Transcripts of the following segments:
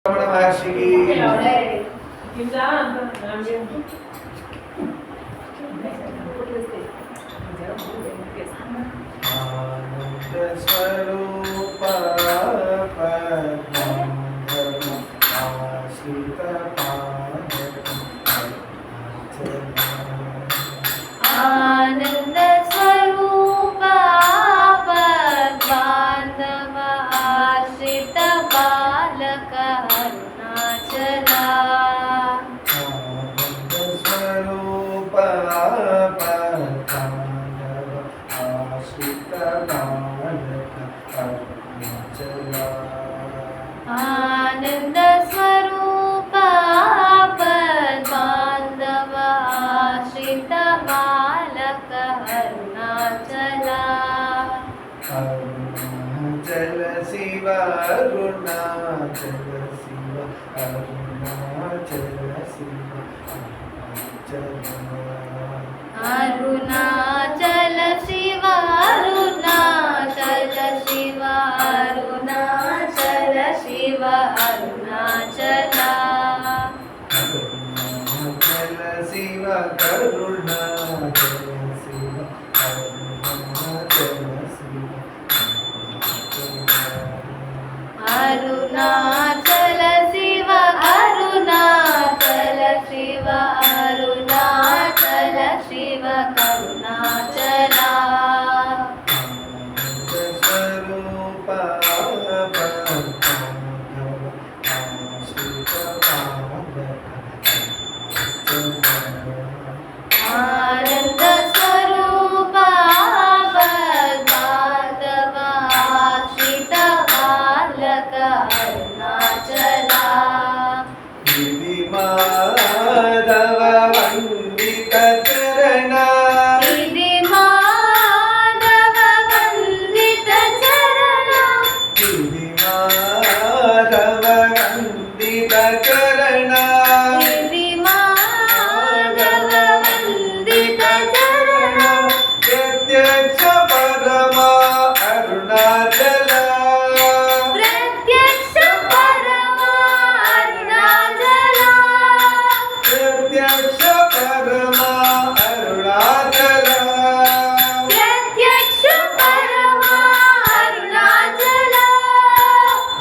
రమణ మహర్షికి ఆనంద స్వరూప ఆశ్రిత ఆనంద స్వరూప బాంధవ ఆశ్రిత బాలక అరుణాచల ఆనంద స్వరూప ఆశ్రిత బాలక అరుణాచల ఆనంద స్వరూప బాంధవ ఆశ్రిత బాలక అరుణాచల అరుణాచల శివ అరుణాచల శివ అరుణాచల శివ అరుణాచల శివ అరుణాచల శివ అరుణాచల శివ అరుణాచల అరుణాచల శివ కరుణాచల శివ అరుణాచల శివ అరుణాచల శివ అరుణాచల శివ అరుణాచల శివ కరుణాచల స్వరూప ఆనంద స్వరూప బాంధవ ఆశ్రిత బాలక అరుణాచల ఇది మాధవ వందిత చరణ ఇది మాధవ వందిత చరణ ఇది మాధవ వందిత చరణ ఇది మాధవ వందిత చరణ ప్రత్యక్ష పరమా అరుణాచల ప్రత్యక్ష పరమా అరుణాచల ప్రత్యక్ష పరమా అరుణాచల ప్రత్యక్ష పరమా అరుణాచల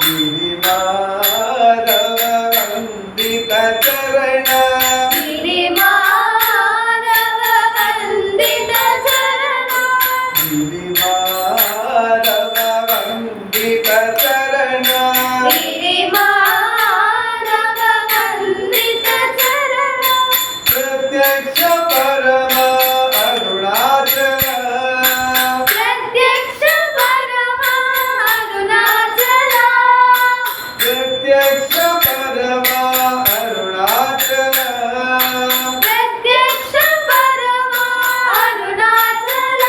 గిరి మాధవ వందిత చరణ గిరి మాధవ వందిత చరణ గిరి మాధవ వందిత చరణ గిరి మాధవ వందిత చరణ ప్రత్యక్ష పరమా అరుణాచల ప్రత్యక్ష పరమా అరుణాచల ప్రత్యక్ష పరమా అరుణాచల ప్రత్యక్ష పరమా అరుణాచల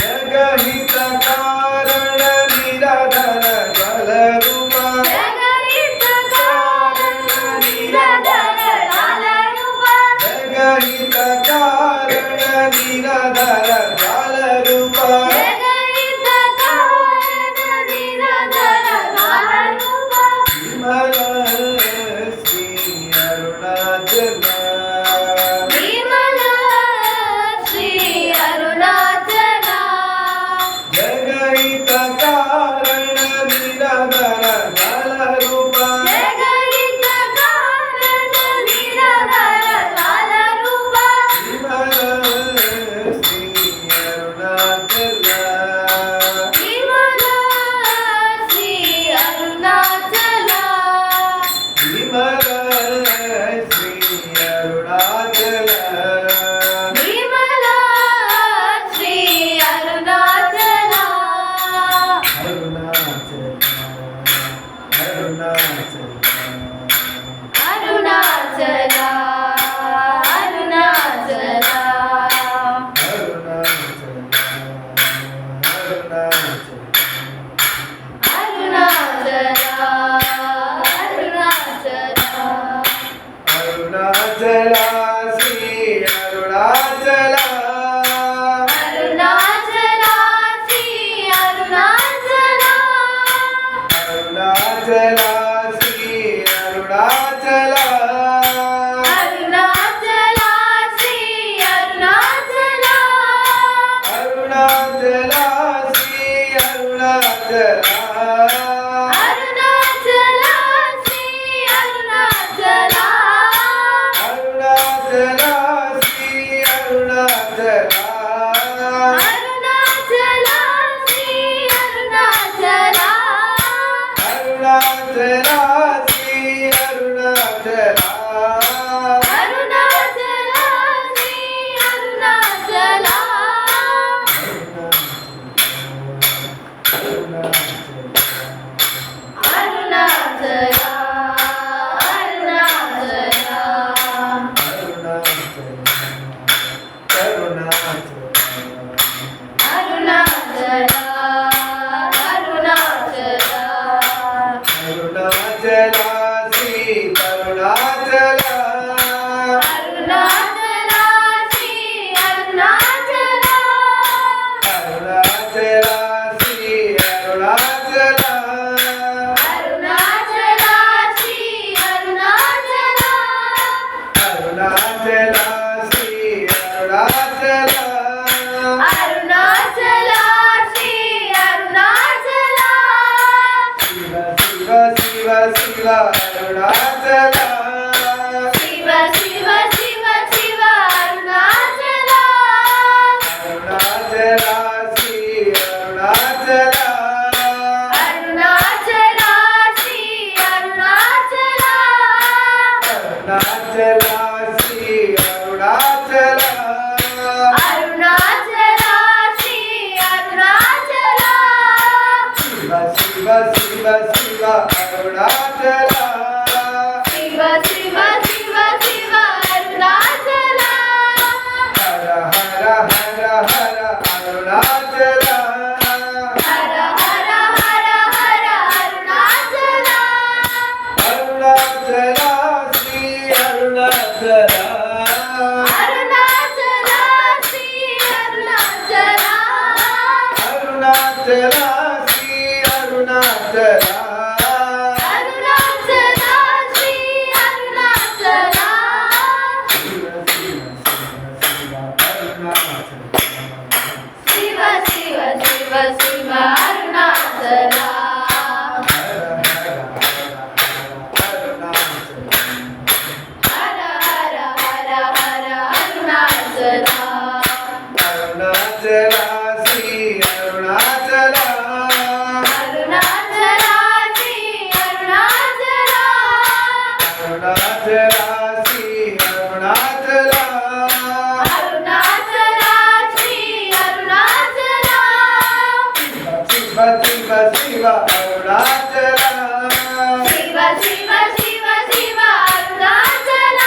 జగహిత కారణ నిరాధన జల రూప జగహిత కారణ నిరాధర లాలరూప జగహిత కారణ నిరాధన జల రూప జగహిత కారణ నిరాధర లాలరూప విమల శ్రీ అరుణాచల విమల శ్రీ అరుణాచల జగహిత కారణ నిరాధన జల రూప జగహిత కారణ నిరాధర లాలరూప విమల శ్రీ అరుణాచల విమల శ్రీ అరుణాచల విమల శ్రీ అరుణాచల విమల శ్రీ అరుణాచల అరుణాచల అరుణాచల అరుణాచల అరుణాచల అరుణాచల అరుణాచల అరుణాచల శ్రీ అరుణాచల అరుణాచల శ్రీ అరుణాచల అరుణాచల శ్రీ ಶಿವ ಅರುಣಾಚಲ ಶಿವ ಶಿವ ಶಿವ ಶಿವ ಅರುಣಾಚಲ ಅರುಣಾಚಲ ಶ್ರೀ ಅರುಣಾಚಲ ಅರುಣಾಚಲ ಶ್ರೀ ಅರುಣಾಚಲ ಅರುಣಾಚಲ ಶ್ರೀ ಅರುಣಾಚಲ ಅರುಣಾಚಲ ಶ್ರೀ ಅರುಣಾಚಲ ಶಿವ ಶಿವ ಶಿವ ಶಿವ ಅರುಣಾಚಲ ಶಿವ ಶಿವ ಶಿವ ಶಿವ ಅರುಣಾಚಲ ಹರ ಹರ ಹರ ಹರ ಅರುಣಾಚಲ ಹರ ಹರ ಹರ ಹರ ಅರುಣಾಚಲ ಅರುಣಾಚಲ ಶ್ರೀ ಅರುಣಾಚಲ ಅರುಣಾಚಲ ಶ್ರೀ ಅರುಣಾಚಲ ಅರುಣಾಚಲ ಶ್ರೀ ಅರುಣಾಚಲ ಅರುಣಾಚಲ ಶ್ರೀ ಅರುಣಾಚಲ ಶಿವ ಶಿವ ಶಿವ ಶಿವ ಅರುಣಾಚಲ ಹರ ಹರ ಹರ ಹರ ಅರುಣಾಚಲ ಅರುಣಾಚಲ ಶ್ರೀ ಅರುಣಾಚಲ ಅರುಣಾಚಲ ಶ್ರೀ ಅರುಣಾಚಲ ಅರುಣಾಚಲ ಶ್ರೀ ಅರುಣಾಚಲ ಅರುಣಾಚಲ ಶ್ರೀ ಅರುಣಾಚಲ ಶಿವ ಶಿವ ಶಿವ ಅರುಣಾಚಲ ಶಿವ ಶಿವ ಶಿವ ಶಿವ ಅರುಣಾಚಲ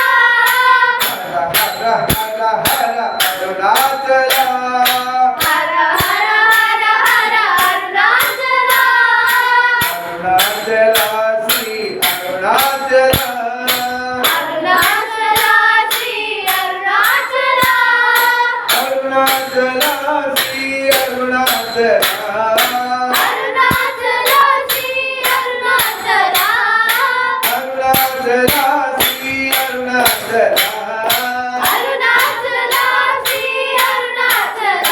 ಹರ ಹರ ಹರ ಹರ ಅರುಣಾಚಲ ಹರ ಹರ ಹರ ಹರ ಅರುಣಾಚಲ ಅರುಣಾಚಲ ಶ್ರೀ ಅರುಣಾಚಲ ಅರುಣಾಚಲ ಶ್ರೀ ಅರುಣಾಚಲ ಅರುಣಾಚಲ ಶ್ರೀ ಅರುಣಾಚಲ ಅರುಣಾಚಲ ಶ್ರೀ ಅರುಣಾಚಲ ಅರುಣಾಚಲ ಶ್ರೀ ಅರುಣಾಚಲ ಅರುಣಾಚಲ ಶ್ರೀ ಅರುಣಾಚಲ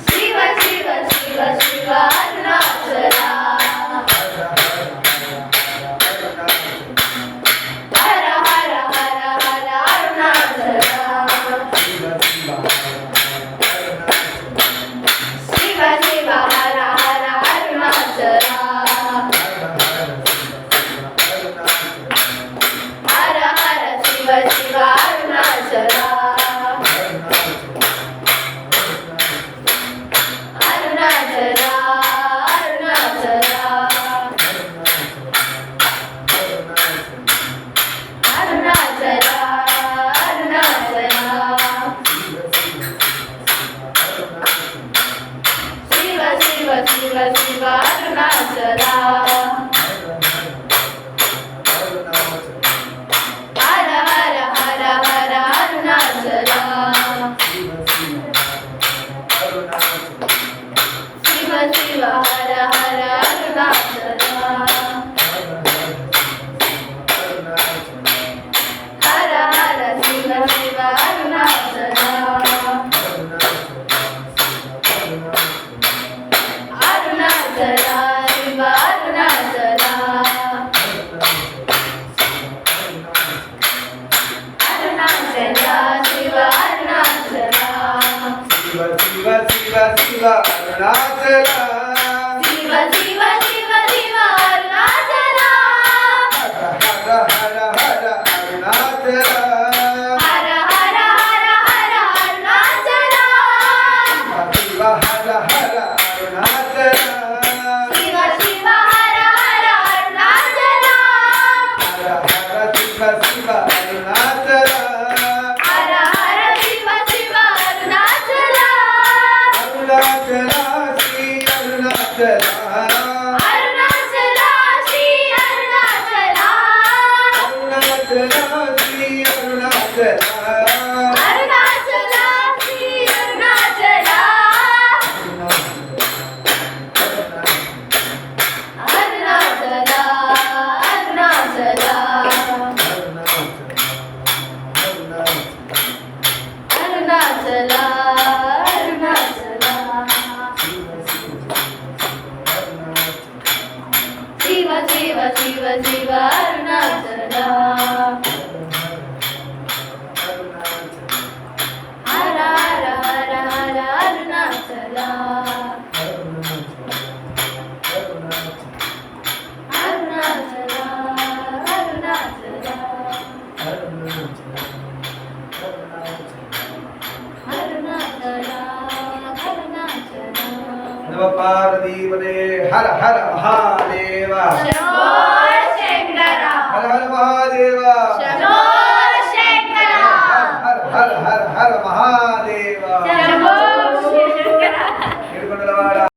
ಶಿವ ಶಿವ ಶಿವ ಶಿವ ಅರುಣಾಚಲ ಹರ ಹರ ಹರ ಹರ ಅರುಣಾಚಲ ಶಿವ ಶಿವ ಹರ ಹರ ಅರುಣಾಚಲ ಹರ ಹರ ಶಿವ ಶಿವ ಅರುಣಾಚಲ ಅರುಣಾಚಲ ಅರುಣಾಚಲ ಅರುಣಾಚಲ ಅರುಣಾಚಲ ಶಿವ ಶಿವ ಶಿವ ಶಿವ ಅರುಣಾಚಲ ಹರ ಹರ ಹರ ಹರ ಅರುಣಾಚಲ ಶಿವ ಶಿವ ಹರ ಹರ ಅರುಣಾಚಲ ಹರ ಹರ ಶಿವ ಶಿವ ಅರುಣಾಚಲ ಅರುಣಾಚಲ ಶಿವ ಅರುಣಾಚಲ ಅರುಣಾಚಲ ಶಿವ ಅರುಣಾಚಲ ಶಿವ ಶಿವ ಶಿವ ಶಿವ ಅರುಣಾಚಲ ಶಿವ ಶಿವ ಶಿವ ಶಿವ ಅರುಣಾಚಲ ಹರ ಹರ ಹರ ಅರುಣಾಚಲ ಹರ ಹರ ಹರ ಹರ ಅರುಣಾಚಲ ಶಿವ ಹರ ಹರ ಅರುಣಾಚಲ ಶಿವ ಶಿವ ಹರ ಹರ ಅರುಣಾಚಲ ಹರ ಹರ ಶಿವ ಶಿವ ಅರುಣಾಚಲ ಹರ ಹರ ಶಿವ ಶಿವ ಅರುಣಾಚಲ ಅರುಣಾಚಲ ಶ್ರೀ ಅರುಣಾಚಲ ಅರುಣಾಚಲ ಶ್ರೀ ಅರುಣಾಚಲ ಅರುಣಾಚಲ ಶ್ರೀ ಅರುಣಾಚಲ ಅರುಣಾಚಲ ಶ್ರೀ ಅರುಣಾಚಲ ಅರುಣಾಚಲ ಅರುಣಾಚಲ ಅರುಣಾಚಲ ಅರುಣಾಚಲ ಶಿವ ಅರುಣಾಚಲ ಹರ ಹರ ಹರ ಹರ ಅರುಣಾಚಲ ಅರುಣಾಚಲ ಅರುಣಾಚಲ ಅರುಣಾಚಲ ಅರುಣಾಚಲ ನಮ ಪಾರ್ವತೀಪದೇ ಹರ ಹರ ಮಹಾದೇವ ಶರಣೋ